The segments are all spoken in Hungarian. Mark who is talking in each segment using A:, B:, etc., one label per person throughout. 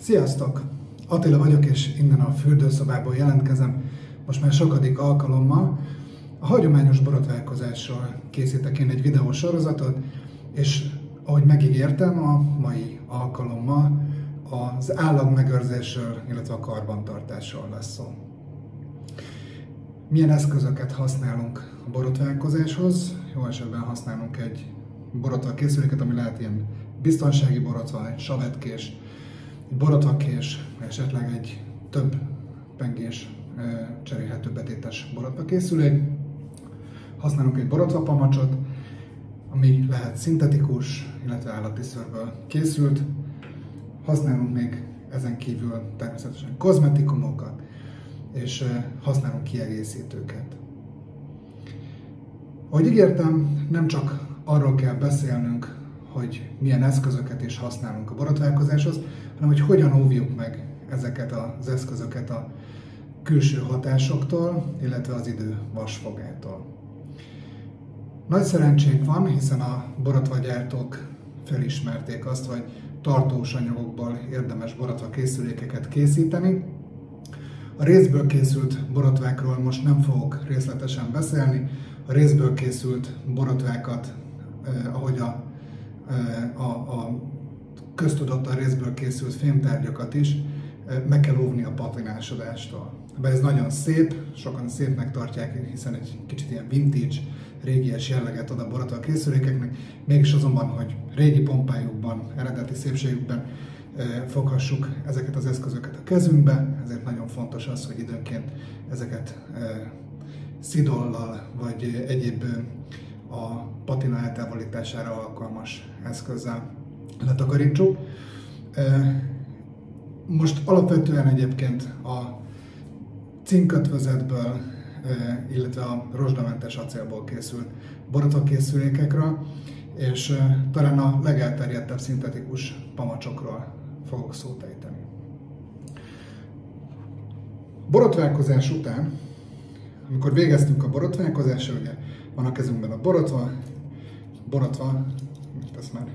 A: Sziasztok! Attila vagyok, és innen a fürdőszobából jelentkezem. Most már sokadik alkalommal. A hagyományos borotválkozásról készítek én egy videósorozatot, és ahogy megígértem, a mai alkalommal az állagmegőrzésről, illetve a karbantartásról lesz szó. Milyen eszközöket használunk a borotválkozáshoz? Jó esetben használunk egy borotvakészüléket, ami lehet ilyen biztonsági borotva, egy savetkés, egy borotvakés, esetleg egy több pengés cserélhető betétes borotvakészülék. Használunk egy borotvapamacsot, ami lehet szintetikus, illetve állati szőrből készült. Használunk még ezen kívül természetesen kozmetikumokat, és használunk kiegészítőket. Ahogy ígértem, nem csak arról kell beszélnünk, hogy milyen eszközöket is használunk a borotválkozáshoz, hanem hogy hogyan óvjuk meg ezeket az eszközöket a külső hatásoktól, illetve az idő vasfogától. Nagy szerencsénk van, hiszen a borotvagyártók felismerték azt, hogy tartós anyagokból érdemes borotvakészülékeket készíteni. A rézből készült borotvákról most nem fogok részletesen beszélni. A rézből készült borotvákat, ahogy a köztudottan részből készült fémtárgyakat is, meg kell óvni a patinásodástól. Ez nagyon szép, sokan szépnek tartják, hiszen egy kicsit ilyen vintage, régies jelleget ad a borotvakészülékeknek, mégis azonban, hogy régi pompájukban, eredeti szépségükben foghassuk ezeket az eszközöket a kezünkbe, ezért nagyon fontos az, hogy időnként ezeket szidollal vagy egyéb a patina eltávolítására alkalmas eszközzel letakarítsuk. Most alapvetően egyébként a cinkötvözetből, illetve a rozsdamentes acélból készült borotvakészülékekről, és talán a legelterjedtebb szintetikus pamacsokról fogok szót ejteni. Borotválkozás után, amikor végeztünk a borotválkozással, ugye van a kezünkben a borotva, ezt már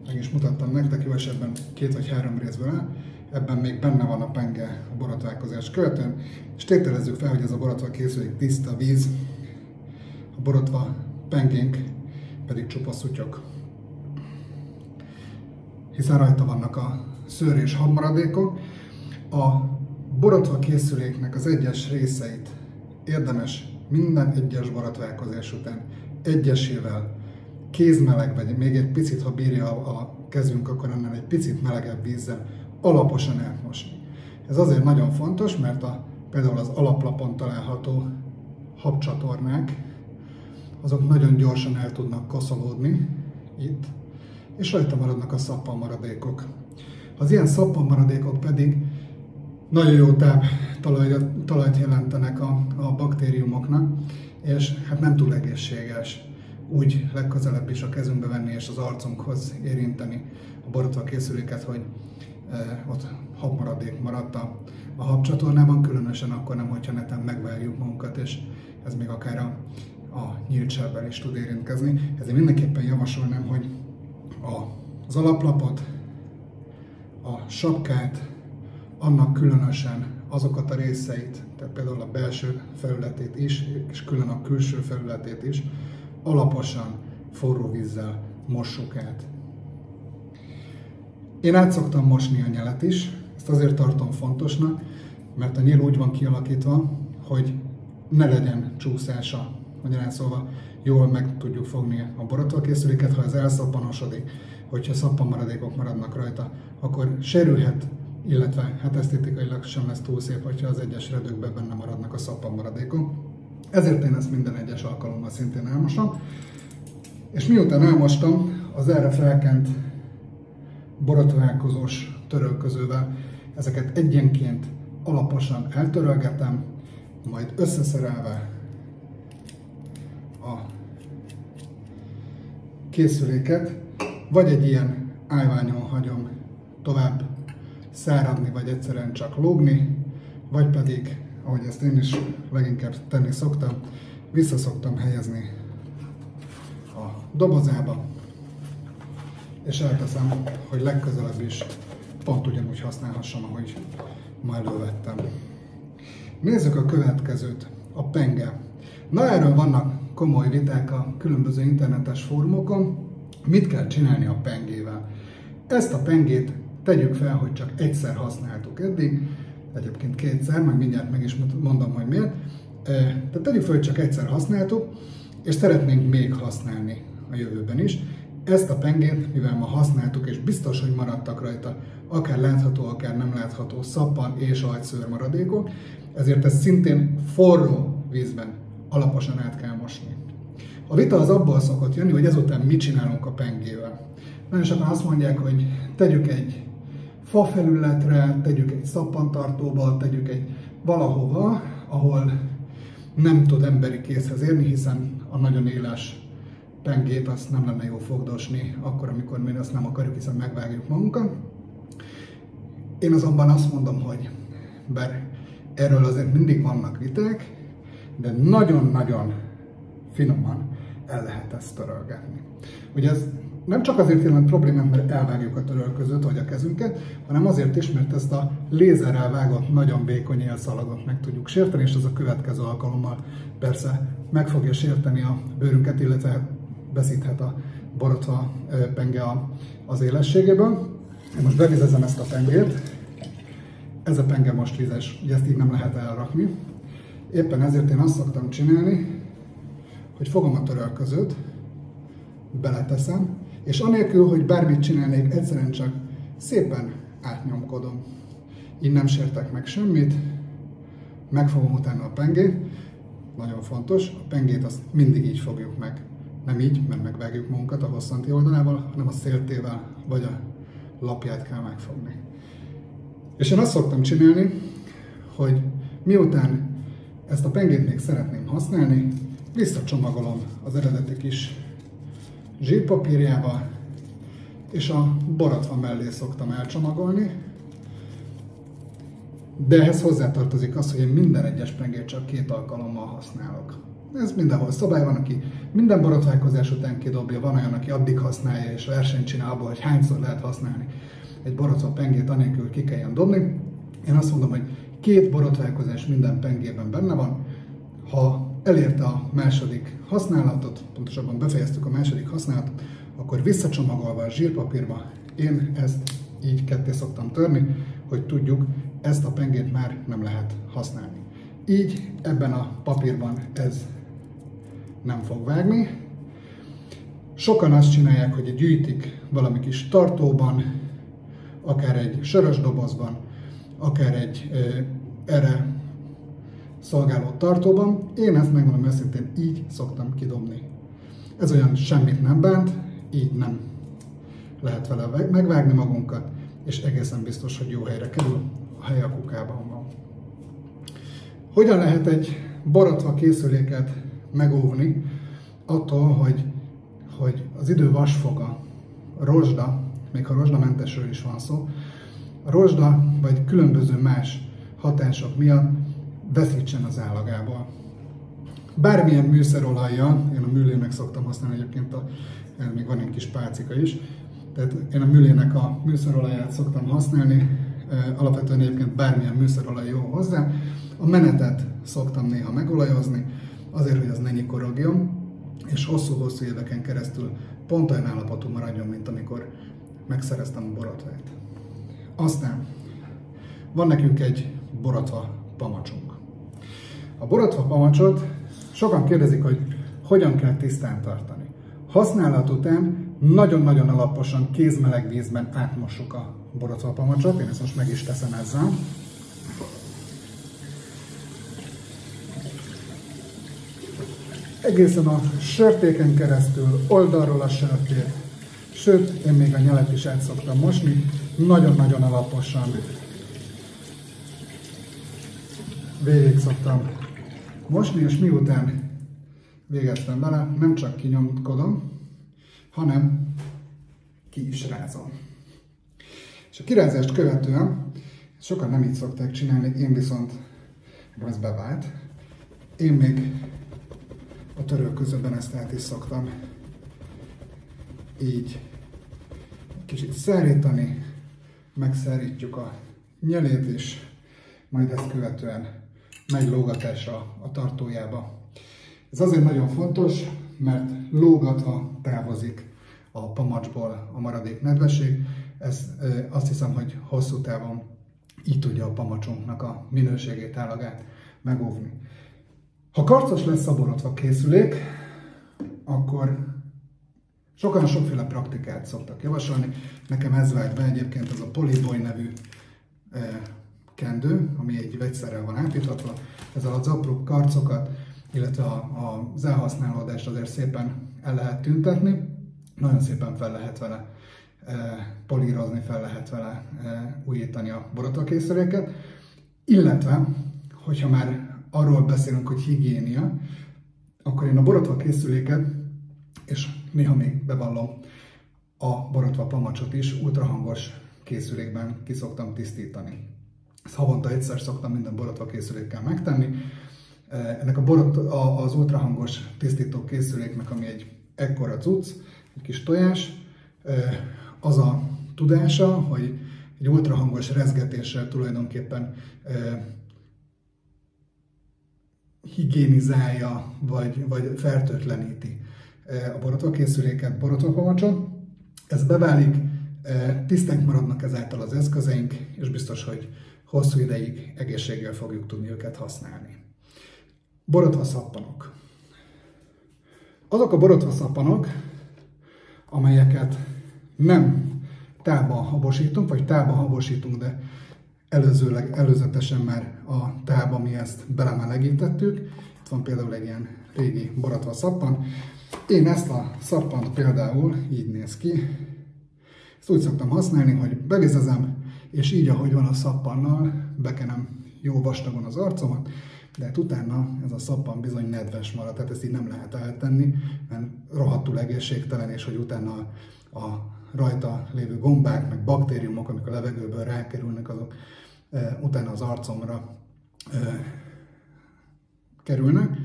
A: meg is mutattam nektek, jó esetben 2 vagy 3 részből áll, ebben még benne van a penge a borotválkozás követően, és tételezzük fel, hogy ez a borotva készülék tiszta víz, a borotva pengénk pedig csupa szutyok. Hiszen rajta vannak a szőr és habmaradékok. A borotva készüléknek az egyes részeit érdemes minden egyes borotválkozás után egyesével, kézmeleg, vagy még egy picit, ha bírja a kezünk, akkor ennél egy picit melegebb vízzel alaposan átmosni. Ez azért nagyon fontos, mert például az alaplapon található habcsatornák, azok nagyon gyorsan el tudnak koszolódni itt, és rajta maradnak a szappanmaradékok. Az ilyen szappanmaradékok pedig nagyon jó talajt jelentenek a baktériumoknak, és hát nem túl egészséges úgy legközelebb is a kezünkbe venni és az arcunkhoz érinteni a borotvakészüléket, hogy ott habmaradék maradt a habcsatornában, különösen akkor nem, hogyha neten megvárjuk magunkat, és ez még akár a nyílt sávvel is tud érintkezni. Ezért mindenképpen javasolnám, hogy az alaplapot, a sapkát, annak különösen azokat a részeit, tehát például a belső felületét is, és külön a külső felületét is, alaposan forró vízzel mossuk át. Én át szoktam mosni a nyelet is, ezt azért tartom fontosnak, mert a nyíl úgy van kialakítva, hogy ne legyen csúszása. Magyarán szólva jól meg tudjuk fogni a borotvakészüléket, ha ez elszappaноsodik, hogyha szappanmaradékok maradnak rajta, akkor sérülhet, illetve hát esztétikailag sem lesz túl szép, hogyha az egyes redőkben benne maradnak a szappanmaradékok. Ezért én ezt minden egyes alkalommal szintén elmosom. És miután elmostam, az erre felkent borotválkozós törölközővel ezeket egyenként alaposan eltörölgetem, majd összeszerelve a készüléket, vagy egy ilyen állványon hagyom tovább száradni, vagy egyszerűen csak lógni, vagy pedig, ahogy ezt én is leginkább tenni szoktam, vissza szoktam helyezni a dobozába, és elteszem, hogy legközelebb is pont ugyanúgy használhassam, ahogy ma elővettem. Nézzük a következőt, a penge. Na, erről vannak komoly viták a különböző internetes fórumokon. Mit kell csinálni a pengével? Ezt a pengét tegyük fel, hogy csak egyszer használtuk eddig, egyébként kétszer, majd mindjárt meg is mondom, hogy miért. Tehát tegyük fel, hogy csak egyszer használtuk, és szeretnénk még használni a jövőben is. Ezt a pengét, mivel ma használtuk, és biztos, hogy maradtak rajta akár látható, akár nem látható szappan és agyszőr maradékok, ezért ezt szintén forró vízben alaposan át kell mosni. A vita az abból szokott jönni, hogy ezután mit csinálunk a pengével. Nagyon sokan azt mondják, hogy tegyük egy fa felületre, tegyük egy szappantartóba, tegyük egy valahova, ahol nem tud emberi kézhez érni, hiszen a nagyon éles pengét azt nem lenne jó fogdosni akkor, amikor mi azt nem akarjuk, hiszen megvágjuk magunkat. Én azonban azt mondom, hogy bár erről azért mindig vannak viták, de nagyon-nagyon finoman el lehet ezt törölgetni. Ugye ez nem csak azért jelent problémát, mert elvágjuk a törölközőt vagy a kezünket, hanem azért is, mert ezt a lézerrel vágott, nagyon vékony élszalagot meg tudjuk sérteni, és az a következő alkalommal persze meg fogja sérteni a bőrünket, illetve veszíthet a borotva penge az élességéből. Én most bevizezem ezt a pengét. Ez a penge most vizes, ugye ezt így nem lehet elrakni. Éppen ezért én azt szoktam csinálni, hogy fogom a törölközőt, beleteszem, és anélkül, hogy bármit csinálnék, egyszerűen csak szépen átnyomkodom. Így nem sértek meg semmit, megfogom utána a pengét, nagyon fontos, a pengét azt mindig így fogjuk meg. Nem így, mert megvágjuk magunkat a hosszanti oldalával, hanem a széltével vagy a lapját kell megfogni. És én azt szoktam csinálni, hogy miután ezt a pengét még szeretném használni, visszacsomagolom az eredeti kis zsírpapírjába, és a borotva mellé szoktam elcsomagolni. De ehhez hozzátartozik az, hogy én minden egyes pengét csak 2 alkalommal használok. Ez mindenhol szabály van, aki minden borotválkozás után kidobja, van olyan, aki addig használja és versenyt csinál abból, hogy hányszor lehet használni egy borotva pengét, anélkül ki kelljen dobni. Én azt mondom, hogy 2 borotválkozás minden pengében benne van. Ha elérte a második használatot, pontosabban befejeztük a második használatot, akkor visszacsomagolva a zsírpapírba, én ezt így ketté szoktam törni, hogy tudjuk, ezt a pengét már nem lehet használni. Így ebben a papírban ez nem fog vágni. Sokan azt csinálják, hogy gyűjtik valami kis tartóban, akár egy sörös dobozban, akár egy erre szolgáló tartóban. Én ezt megmondom őszintén, így szoktam kidobni. Ez olyan semmit nem bánt, így nem lehet vele megvágni magunkat, és egészen biztos, hogy jó helyre kerül, a hely a kukában van. Hogyan lehet egy borotva készüléket megóvni attól, hogy az idő vasfoga, a rozsda, még ha rozsdamentesről is van szó, a rozsda vagy különböző más hatások miatt veszítsen az állagából. Bármilyen műszerolajjal, én a Mühlének szoktam használni, egyébként még van egy kis pálcika is, tehát én a Mühlének a műszerolaját szoktam használni, alapvetően egyébként bármilyen műszerolaj jó hozzá. A menetet szoktam néha megolajozni, azért, hogy az ne nyikorogjon, és hosszú-hosszú éveken keresztül pont olyan állapotú maradjon, mint amikor megszereztem a borotvát. Aztán van nekünk egy borotva pamacsunk. A borotva pamacsot sokan kérdezik, hogy hogyan kell tisztán tartani. Használat után nagyon-nagyon alaposan kézmeleg vízben átmossuk a borotva pamacsot. Én ezt most meg is teszem ezzel. Egészen a sörtéken keresztül, oldalról a sörtét, sőt, én még a nyelet is át szoktam mosni, nagyon-nagyon alaposan végig szoktam mosni, és miután végeztem vele, nem csak kinyomkodom, hanem ki is rázom. És a kirázást követően, sokan nem így szokták csinálni, én viszont, ez bevált, én még a törölközőben ezt át is szoktam így kicsit szárítani, megszárítjuk a nyelét, és majd ezt követően megy lógatásra a tartójába. Ez azért nagyon fontos, mert lógatva távozik a pamacsból a maradék nedvesség. Ez azt hiszem, hogy hosszú távon így tudja a pamacsunknak a minőségét, állagát megóvni. Ha karcos lesz a borotva készülék, akkor sokan sokféle praktikát szoktak javasolni. Nekem ez vált be egyébként, az a Polyboy nevű kendő, ami egy vegyszerrel van átítatva. Ezzel az apró karcokat, illetve az elhasználódást azért szépen el lehet tüntetni. Nagyon szépen fel lehet vele polírozni, fel lehet vele újítani a borotvakészüléket. Illetve, hogyha már arról beszélünk, hogy higiénia, akkor én a borotvakészüléket, és néha még bevallom, a borotva pamacsot is ultrahangos készülékben ki szoktam tisztítani. Ezt havonta egyszer szoktam minden borotva készülékkel megtenni. Ennek az ultrahangos tisztító készüléknek, ami egy ekkora cucc, egy kis tojás, az a tudása, hogy egy ultrahangos rezgetéssel tulajdonképpen higiénizálja, vagy fertőtleníti a borotvakészüléket, borotvapamacsot. Ez beválik, tiszták maradnak ezáltal az eszközeink, és biztos, hogy hosszú ideig egészséggel fogjuk tudni őket használni. Borotvaszappanok. Azok a borotvaszappanok, amelyeket nem tálban habosítunk, vagy tálban habosítunk, de előzetesen már a tálba mi ezt belemelegítettük. Itt van például egy ilyen régi borotva szappan. Én ezt a szappant például így néz ki. Ezt úgy szoktam használni, hogy bevizezem, és így, ahogy van a szappannal, bekenem jó vastagon az arcomat, de hát utána ez a szappan bizony nedves marad, tehát ezt így nem lehet eltenni, mert rohadtul egészségtelen, és hogy utána a rajta lévő gombák, meg baktériumok, amik a levegőből rákerülnek, azok utána az arcomra kerülnek.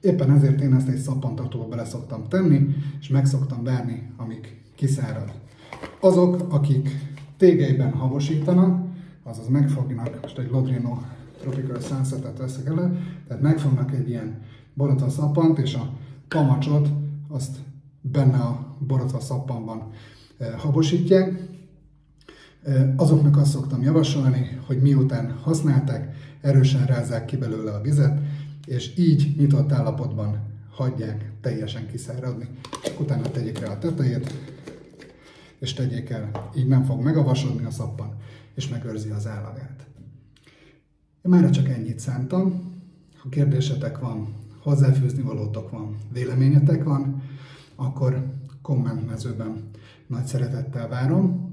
A: Éppen ezért én ezt egy szappantartóba bele szoktam tenni, és meg szoktam várni, amíg kiszárad. Azok, akik tégelyben habosítanak, azaz megfognak, most egy Lodrino Tropical Sunset-et veszek elő, tehát megfognak egy ilyen borotva szappant, és a pamacsot azt benne a borotva szappanban habosítják. Azoknak azt szoktam javasolni, hogy miután használták, erősen rázzák ki belőle a vizet, és így nyitott állapotban hagyják teljesen kiszáradni. Utána tegyék rá a tetejét, és tegyék el, így nem fog megavasodni a szappan, és megőrzi az állagát. Én mára csak ennyit szántam. Ha kérdésetek van, hozzáfűzni valótok van, véleményetek van, akkor kommentmezőben nagy szeretettel várom.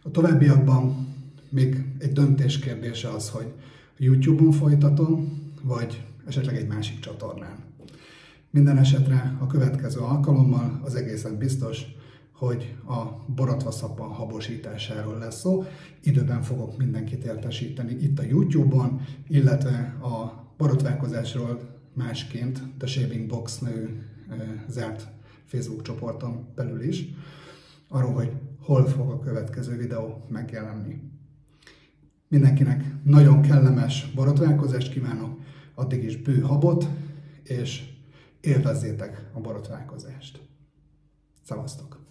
A: A továbbiakban még egy döntés kérdése az, hogy a YouTube-on folytatom, vagy esetleg egy másik csatornán. Minden esetre a következő alkalommal az egészen biztos, hogy a borotvaszappan habosításáról lesz szó. Időben fogok mindenkit értesíteni itt a YouTube-on, illetve a borotválkozásról másként The Shaving Box nevű zárt Facebook csoporton belül is, arról, hogy hol fog a következő videó megjelenni. Mindenkinek nagyon kellemes borotválkozást kívánok, addig is bő habot, és élvezzétek a borotválkozást. Szevasztok!